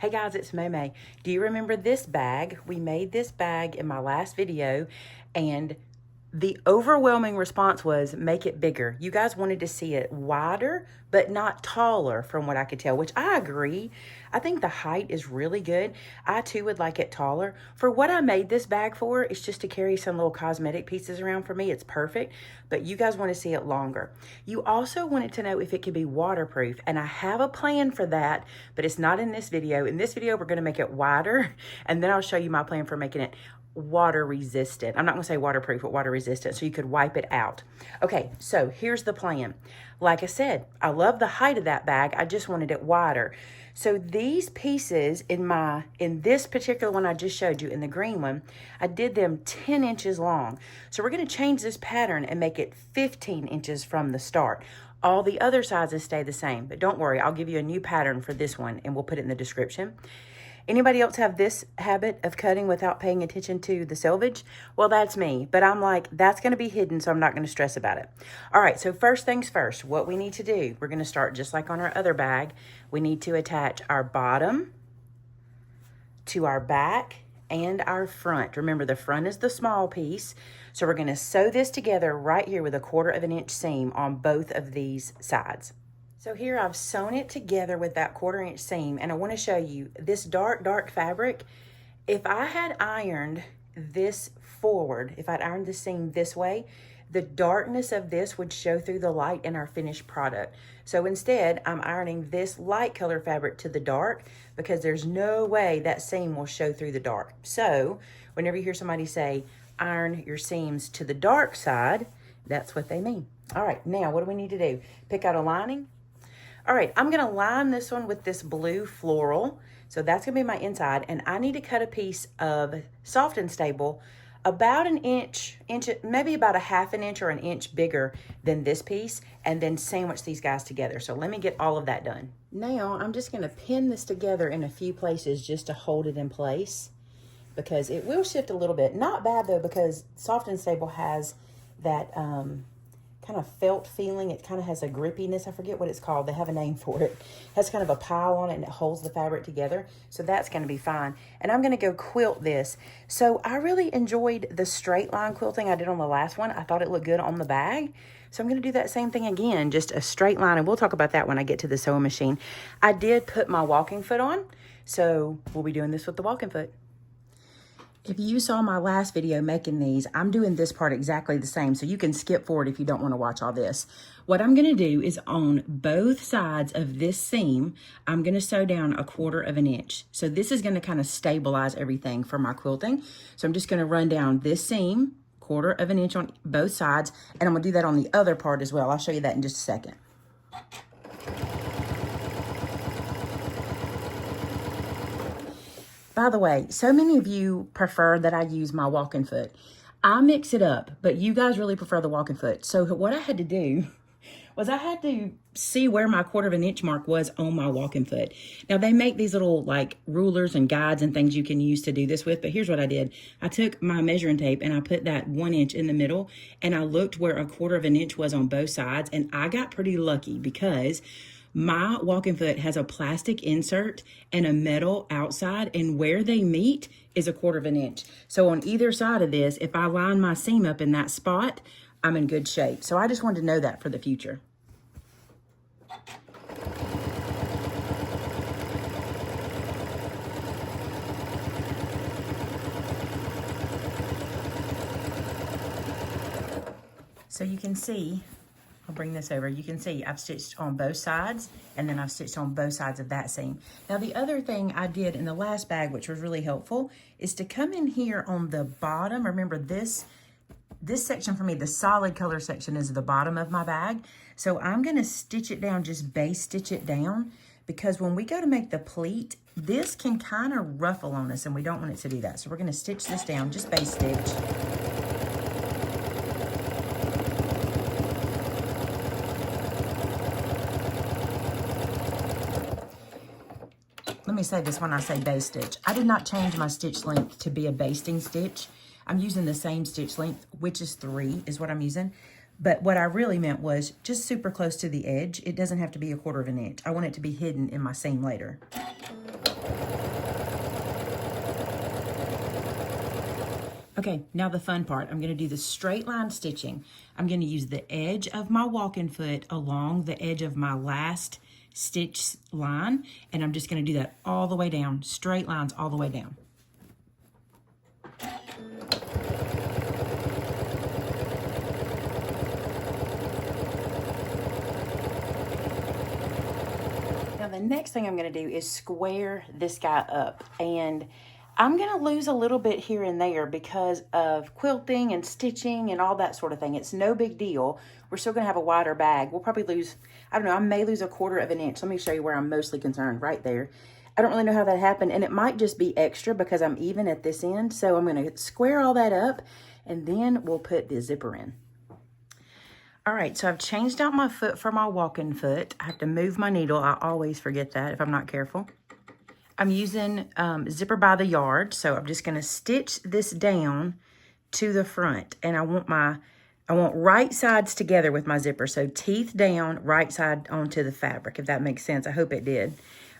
Hey guys, it's May. Do you remember this bag? We made this bag in my last video and the overwhelming response was make it bigger. You guys wanted to see it wider, but not taller from what I could tell, which I agree. I think the height is really good. I too would like it taller. For what I made this bag for, it's just to carry some little cosmetic pieces around for me. It's perfect, but you guys want to see it longer. You also wanted to know if it could be waterproof, and I have a plan for that, but it's not in this video. In this video, we're going to make it wider, and then I'll show you my plan for making it water resistant. I'm not going to say waterproof, but water resistant, so you could wipe it out. Okay, so here's the plan. Like I said, I love the height of that bag. I just wanted it wider. So these pieces in this particular one I just showed you, in the green one, I did them 10 inches long. So we're going to change this pattern and make it 15 inches from the start. All the other sizes stay the same, but don't worry, I'll give you a new pattern for this one and we'll put it in the description. Anybody else have this habit of cutting without paying attention to the selvage? Well, that's me, but I'm like, that's going to be hidden, so I'm not going to stress about it. All right, so first things first, what we need to do, we're going to start just like on our other bag. We need to attach our bottom to our back and our front. Remember, the front is the small piece, so we're going to sew this together right here with a 1/4 inch seam on both of these sides. So here I've sewn it together with that 1/4 inch seam, and I want to show you this dark fabric. If I had ironed this forward, if I'd ironed the seam this way, the darkness of this would show through the light in our finished product. So instead, I'm ironing this light color fabric to the dark because there's no way that seam will show through the dark. So whenever you hear somebody say, iron your seams to the dark side, that's what they mean. All right, now what do we need to do? Pick out a lining. All right, I'm gonna line this one with this blue floral. So that's gonna be my inside, and I need to cut a piece of Soft and Stable about an inch, maybe about a 1/2 inch or an inch bigger than this piece, and then sandwich these guys together. So let me get all of that done. Now I'm just gonna pin this together in a few places just to hold it in place because it will shift a little bit. Not bad though, because Soft and Stable has that kind of felt feeling. It kind of has a grippiness. I forget what it's called. They have a name for it. It has kind of a pile on it and it holds the fabric together. So that's going to be fine. And I'm going to go quilt this. So I really enjoyed the straight line quilting I did on the last one. I thought it looked good on the bag. So I'm going to do that same thing again, just a straight line. And we'll talk about that when I get to the sewing machine. I did put my walking foot on. So we'll be doing this with the walking foot. If you saw my last video making these, I'm doing this part exactly the same, so you can skip forward if you don't want to watch all this. What I'm going to do is on both sides of this seam, I'm going to sew down a 1/4 inch. So this is going to kind of stabilize everything for my quilting. So I'm just going to run down this seam, 1/4 inch on both sides, and I'm going to do that on the other part as well. I'll show you that in just a second. By the way, so many of you prefer that I use my walking foot. I mix it up, but you guys really prefer the walking foot. So what I had to do was I had to see where my 1/4 inch mark was on my walking foot. Now they make these little like rulers and guides and things you can use to do this with, but here's what I did. I took my measuring tape and I put that 1 inch in the middle and I looked where a 1/4 inch was on both sides, and I got pretty lucky because my walking foot has a plastic insert and a metal outside, and where they meet is a 1/4 inch. So on either side of this, if I line my seam up in that spot, I'm in good shape. So I just wanted to know that for the future. So you can see, I'll bring this over. You can see I've stitched on both sides, and then I've stitched on both sides of that seam. Now the other thing I did in the last bag, which was really helpful, is to come in here on the bottom. Remember this section for me, the solid color section, is the bottom of my bag. So I'm gonna stitch it down, just base stitch it down, because when we go to make the pleat, this can kind of ruffle on us and we don't want it to do that. So we're gonna stitch this down, just base stitch. Let me say this when I say base stitch. I did not change my stitch length to be a basting stitch. I'm using the same stitch length, which is 3 is what I'm using. But what I really meant was just super close to the edge. It doesn't have to be a 1/4 inch. I want it to be hidden in my seam later. Okay, now the fun part. I'm going to do the straight line stitching. I'm going to use the edge of my walking foot along the edge of my last stitch line, and I'm just going to do that all the way down, straight lines all the way down. Now the next thing I'm going to do is square this guy up, and I'm going to lose a little bit here and there because of quilting and stitching and all that sort of thing. It's no big deal. We're still going to have a wider bag. We'll probably lose, I don't know, I may lose 1/4 of an inch. Let me show you where I'm mostly concerned, right there. I don't really know how that happened, and it might just be extra because I'm even at this end. So I'm going to square all that up, and then we'll put the zipper in. All right, so I've changed out my foot for my walking foot. I have to move my needle. I always forget that if I'm not careful. I'm using zipper by the yard, so I'm just going to stitch this down to the front, and I want right sides together with my zipper, so teeth down, right side onto the fabric, if that makes sense. I hope it did.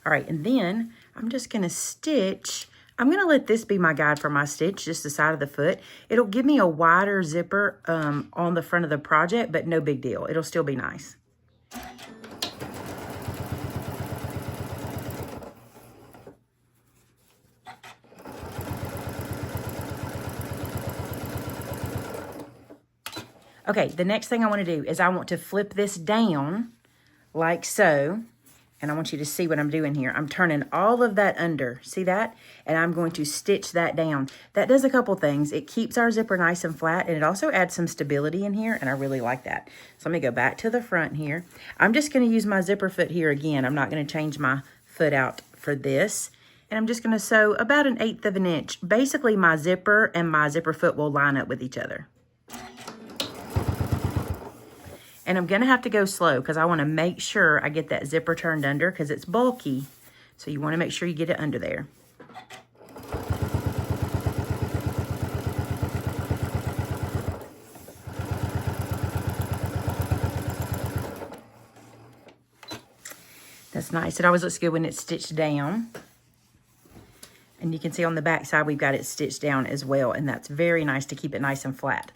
All right, and then I'm just going to stitch. I'm going to let this be my guide for my stitch, just the side of the foot. It'll give me a wider zipper on the front of the project, but no big deal. It'll still be nice. Okay, the next thing I want to do is I want to flip this down like so. And I want you to see what I'm doing here. I'm turning all of that under. See that? And I'm going to stitch that down. That does a couple things. It keeps our zipper nice and flat, and it also adds some stability in here, and I really like that. So let me go back to the front here. I'm just going to use my zipper foot here again. I'm not going to change my foot out for this. And I'm just going to sew about 1/8 of an inch. Basically, my zipper and my zipper foot will line up with each other. And I'm going to have to go slow because I want to make sure I get that zipper turned under because it's bulky. So you want to make sure you get it under there. That's nice. It always looks good when it's stitched down. And you can see on the back side we've got it stitched down as well. And that's very nice to keep it nice and flat.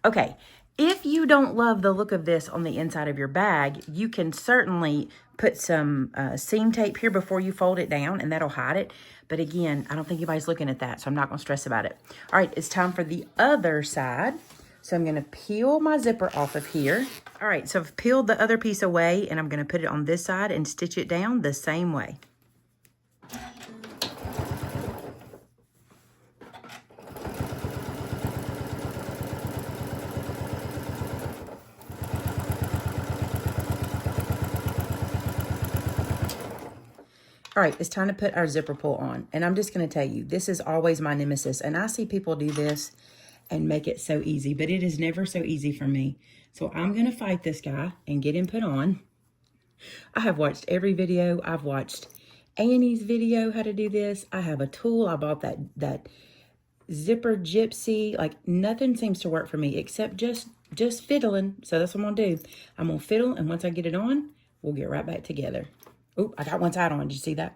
Okay. If you don't love the look of this on the inside of your bag, you can certainly put some seam tape here before you fold it down, and that'll hide it. But again, I don't think anybody's looking at that, so I'm not going to stress about it. All right, it's time for the other side. So I'm going to peel my zipper off of here. All right, so I've peeled the other piece away, and I'm going to put it on this side and stitch it down the same way. All right, it's time to put our zipper pull on. And I'm just going to tell you, this is always my nemesis. And I see people do this and make it so easy, but it is never so easy for me. So I'm going to fight this guy and get him put on. I have watched every video. I've watched Annie's video how to do this. I have a tool. I bought that zipper gypsy. Like nothing seems to work for me except just fiddling. So that's what I'm going to do. I'm going to fiddle, and once I get it on, we'll get right back together. Oh, I got one side on. Did you see that?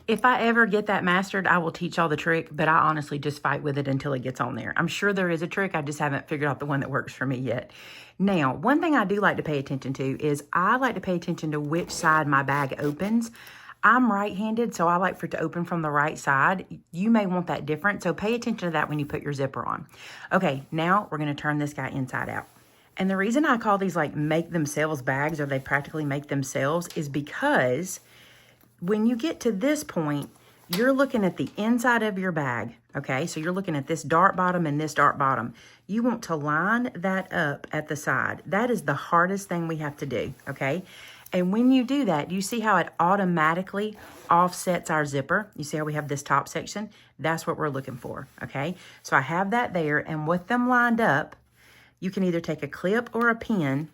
If I ever get that mastered, I will teach y'all the trick, but I honestly just fight with it until it gets on there. I'm sure there is a trick. I just haven't figured out the one that works for me yet. Now, one thing I do like to pay attention to is I like to pay attention to which side my bag opens. I'm right-handed, so I like for it to open from the right side. You may want that different, so pay attention to that when you put your zipper on. Okay, now we're going to turn this guy inside out. And the reason I call these like make themselves bags, or they practically make themselves, is because when you get to this point, you're looking at the inside of your bag, okay? So you're looking at this dart bottom and this dart bottom. You want to line that up at the side. That is the hardest thing we have to do, okay? And when you do that, you see how it automatically offsets our zipper? You see how we have this top section? That's what we're looking for, okay? So I have that there, and with them lined up, you can either take a clip or a pin.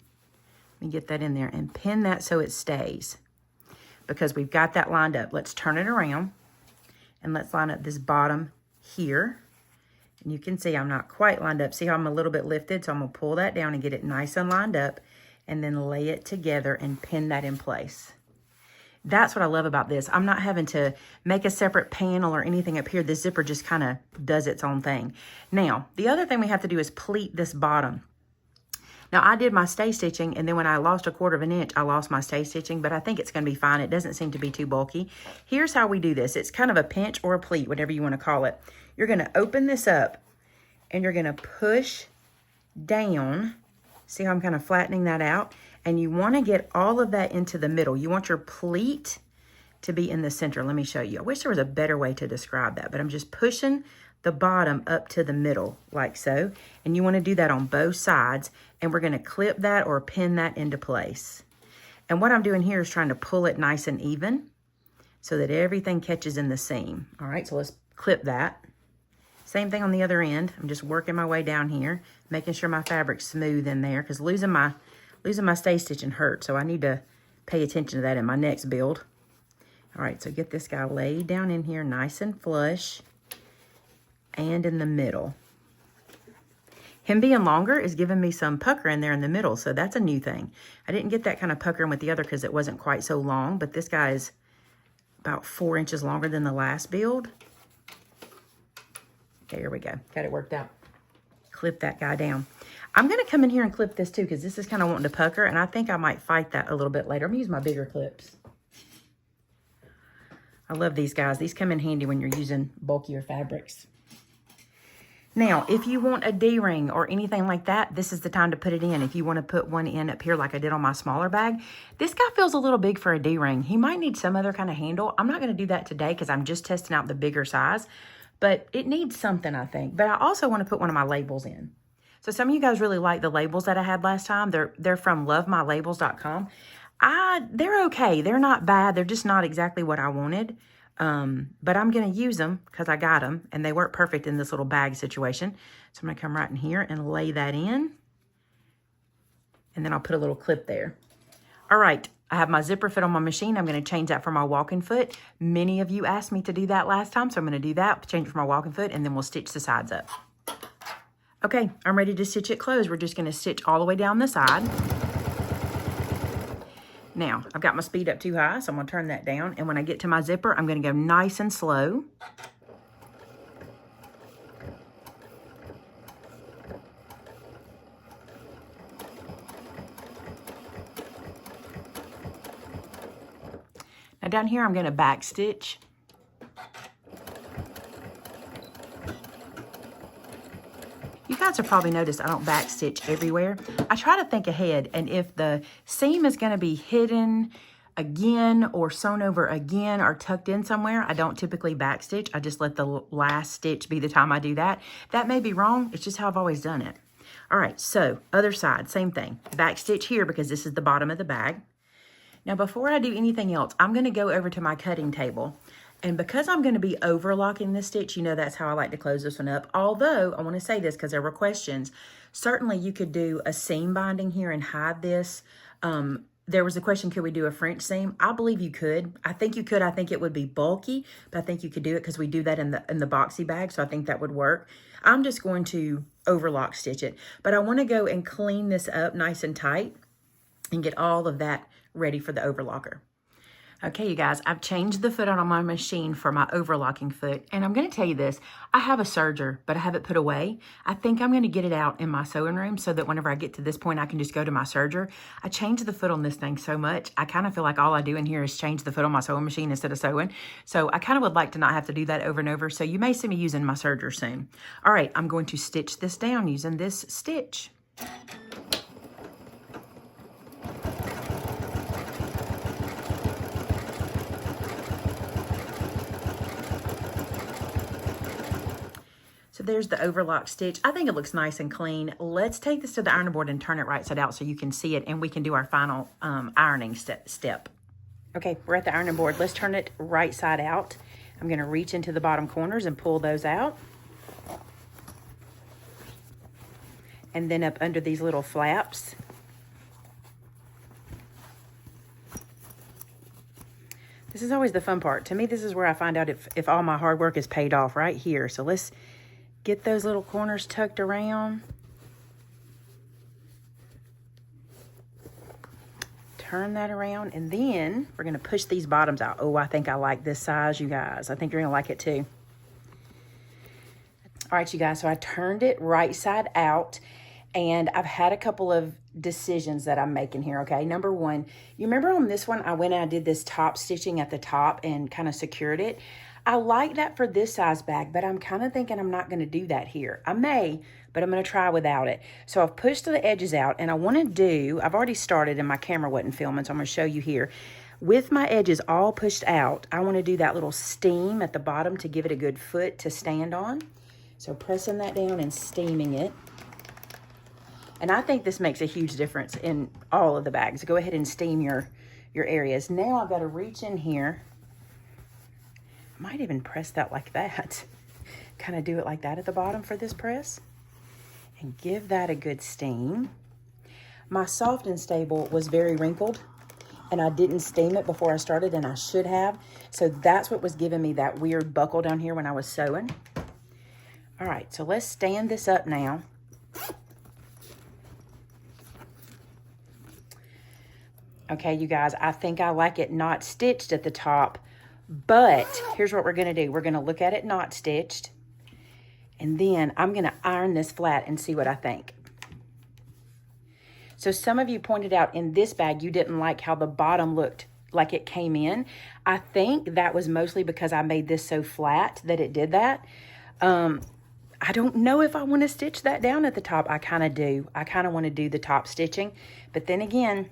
Let me get that in there and pin that so it stays, because we've got that lined up. Let's turn it around and let's line up this bottom here. And you can see I'm not quite lined up. See how I'm a little bit lifted? So I'm gonna pull that down and get it nice and lined up, and then lay it together and pin that in place. That's what I love about this. I'm not having to make a separate panel or anything up here. This zipper just kind of does its own thing. Now, the other thing we have to do is pleat this bottom. Now, I did my stay stitching, and then when I lost 1/4 inch, I lost my stay stitching, but I think it's going to be fine. It doesn't seem to be too bulky. Here's how we do this. It's kind of a pinch or a pleat, whatever you want to call it. You're going to open this up, and you're going to push down. See how I'm kind of flattening that out? And you want to get all of that into the middle. You want your pleat to be in the center. Let me show you. I wish there was a better way to describe that, but I'm just pushing the bottom up to the middle like so. And you want to do that on both sides. And we're going to clip that or pin that into place. And what I'm doing here is trying to pull it nice and even so that everything catches in the seam. All right, so let's clip that. Same thing on the other end. I'm just working my way down here, making sure my fabric's smooth in there, because losing my stay stitching hurts. So I need to pay attention to that in my next build. All right, so get this guy laid down in here nice and flush and in the middle. Him being longer is giving me some pucker in there in the middle, so that's a new thing. I didn't get that kind of puckering with the other because it wasn't quite so long, but this guy is about 4 inches longer than the last build. Okay, here we go. Got it worked out. Clip that guy down. I'm going to come in here and clip this too, because this is kind of wanting to pucker, and I think I might fight that a little bit later. I'm going to use my bigger clips. I love these guys. These come in handy when you're using bulkier fabrics. Now, if you want a D-ring or anything like that, this is the time to put it in. If you want to put one in up here like I did on my smaller bag, this guy feels a little big for a D-ring. He might need some other kind of handle. I'm not going to do that today because I'm just testing out the bigger size, but it needs something, I think. But I also want to put one of my labels in. So some of you guys really like the labels that I had last time. They're from lovemylabels.com. They're okay. They're not bad. They're just not exactly what I wanted. But I'm going to use them because I got them and they work perfect in this little bag situation. So I'm going to come right in here and lay that in. And then I'll put a little clip there. All right. I have my zipper foot on my machine. I'm going to change that for my walking foot. Many of you asked me to do that last time. So I'm going to do that, change it for my walking foot, and then we'll stitch the sides up. Okay. I'm ready to stitch it closed. We're just going to stitch all the way down the side. Now, I've got my speed up too high, so I'm going to turn that down. And when I get to my zipper, I'm going to go nice and slow. Now down here, I'm going to back stitch. You guys have probably noticed I don't back stitch everywhere. I try to think ahead, and if the seam is going to be hidden again or sewn over again or tucked in somewhere, I don't typically back stitch. I just let the last stitch be the time I do that. That may be wrong. It's just how I've always done it. All right, so other side, same thing. Back stitch here because this is the bottom of the bag. Now, before I do anything else, I'm going to go over to my cutting table. And because I'm going to be overlocking this stitch, you know that's how I like to close this one up. Although, I want to say this because there were questions. Certainly, you could do a seam binding here and hide this. There was a question, could we do a French seam? I believe you could. I think you could. I think it would be bulky, but I think you could do it because we do that in the boxy bag, so I think that would work. I'm just going to overlock stitch it. But I want to go and clean this up nice and tight and get all of that ready for the overlocker. Okay, you guys, I've changed the foot on my machine for my overlocking foot. And I'm going to tell you this. I have a serger, but I have it put away. I think I'm going to get it out in my sewing room so that whenever I get to this point, I can just go to my serger. I changed the foot on this thing so much. I kind of feel like all I do in here is change the foot on my sewing machine instead of sewing. So I kind of would like to not have to do that over and over. So you may see me using my serger soon. All right, I'm going to stitch this down using this stitch. So there's the overlock stitch. I think it looks nice and clean. Let's take this to the ironing board and turn it right side out so you can see it and we can do our final ironing step. Okay, we're at the ironing board. Let's turn it right side out. I'm going to reach into the bottom corners and pull those out. And then up under these little flaps. This is always the fun part. To me, this is where I find out if all my hard work is paid off, right here. So let's get those little corners tucked around. turn that around, and then we're gonna push these bottoms out. Oh, I think I like this size, you guys. I think you're gonna like it too. All right, you guys, so I turned it right side out, and I've had a couple of decisions that I'm making here, okay? Number one, you remember on this one, I went and I did this top stitching at the top and kind of secured it. I like that for this size bag, but I'm kind of thinking I'm not gonna do that here. I may, but I'm gonna try without it. So I've pushed the edges out, and I wanna do, I've already started and my camera wasn't filming, so I'm gonna show you here. With my edges all pushed out, I wanna do that little steam at the bottom to give it a good foot to stand on. So pressing that down and steaming it. And I think this makes a huge difference in all of the bags. Go ahead and steam your areas. Now I've got to reach in here. I might even press that like that. Kind of do it like that at the bottom for this press. And give that a good steam. My Soft and Stable was very wrinkled, and I didn't steam it before I started, and I should have. So that's what was giving me that weird buckle down here when I was sewing. All right, so let's stand this up now. Okay, you guys, I think I like it not stitched at the top, but here's what we're gonna do. We're gonna look at it not stitched, and then I'm gonna iron this flat and see what I think. So some of you pointed out in this bag, you didn't like how the bottom looked like it came in. I think that was mostly because I made this so flat that it did that. I don't know if I want to stitch that down at the top. I kind of do. I kind of want to do the top stitching, but then again,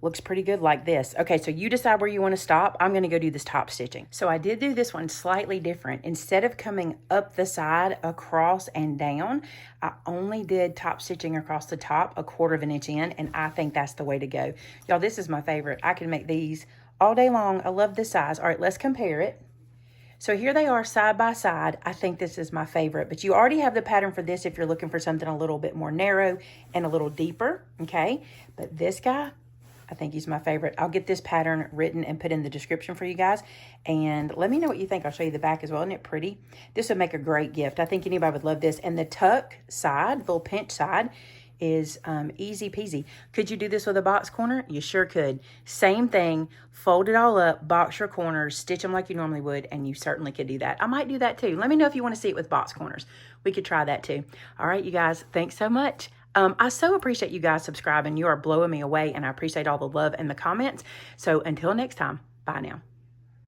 looks pretty good like this. Okay, so you decide where you want to stop. I'm going to go do this top stitching. So I did do this one slightly different. Instead of coming up the side, across and down, I only did top stitching across the top, 1/4 inch in, and I think that's the way to go. Y'all, this is my favorite. I can make these all day long. I love this size. All right, let's compare it. So here they are side by side. I think this is my favorite, but you already have the pattern for this if you're looking for something a little bit more narrow and a little deeper, okay? But this guy, I think he's my favorite. I'll get this pattern written and put in the description for you guys, and let me know what you think. I'll show you the back as well. Isn't it pretty? This would make a great gift. I think anybody would love this. And the tuck side, the little pinch side, is easy peasy. Could you do this with a box corner? You sure could. Same thing, fold it all up, box your corners, stitch them like you normally would, and you certainly could do that. I might do that too. Let me know if you want to see it with box corners. We could try that too. All right, you guys, thanks so much. I so appreciate you guys subscribing. You are blowing me away, and I appreciate all the love and the comments. So until next time, bye now.